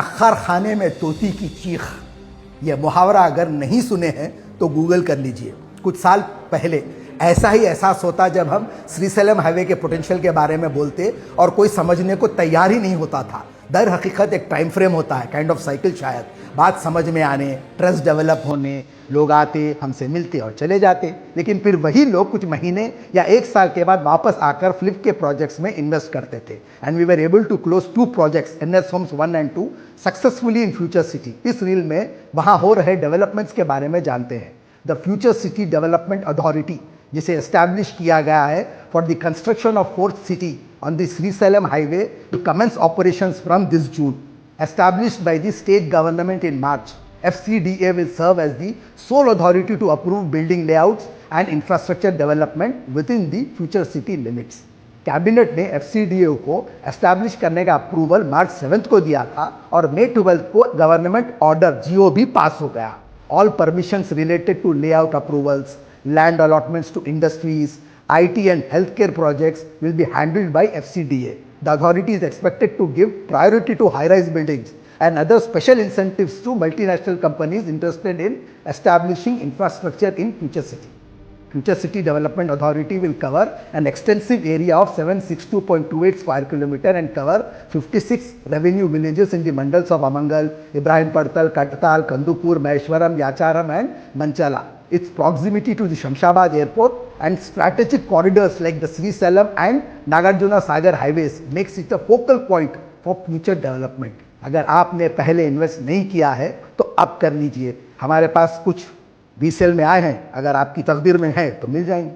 अखर खाने में तोती की चीख, यह मुहावरा अगर नहीं सुने हैं तो गूगल कर लीजिए। कुछ साल पहले ऐसा ही एहसास होता जब हम श्रीसेलम हाईवे के पोटेंशियल के बारे में बोलते और कोई समझने को तैयार ही नहीं होता था। दर हकीकत एक टाइम फ्रेम होता है, काइंड ऑफ साइकिल। शायद बात समझ में आने, ट्रस्ट डेवलप होने, लोग आते, हमसे मिलते और चले जाते, लेकिन फिर वही लोग कुछ महीने या एक साल के बाद वापस आकर फ्लिप के प्रोजेक्ट्स में इन्वेस्ट करते थे। And we were able to close 2 projects, NS homes 1 and 2, successfully in Future City. इस रील में वहाँ हो रहे डेवलपमेंट्स के बारे में जानते हैं। The future city development authority, जिसे एस्टैब्लिश किया गया है for the construction of 4th city on the Sri-Salem highway, to commence operations from this June. Established by the state government in March, FCDA will serve as the sole authority to approve building layouts and infrastructure development within the future city limits. Cabinet ने FCDA को establish करने का approval मार्च 7 को दिया था और मई 12 को government order GO भी पास हो गया। All permissions related to layout approvals, land allotments to industries, IT and healthcare projects will be handled by FCDA. The authority is expected to give priority to high-rise buildings and other special incentives to multinational companies interested in establishing infrastructure in future city. Future City Development Authority will cover an extensive area of 762.28 square kilometer and cover 56 revenue villages in the mandals of Amangal, Ibrahim Padtal, Kattal, Kandupur, Maheshwaram, Yacharam and Manchala. Its proximity to the Shamshabad airport and strategic corridors like the Sri-Salem and Nagarjuna Sagar highways makes it a focal point for future development. अगर आपने पहले invest नहीं किया है तो अब कर लीजिए। हमारे पास कुछ रीसेल में आए हैं, अगर आपकी तकदीर में है तो मिल जाएंगे।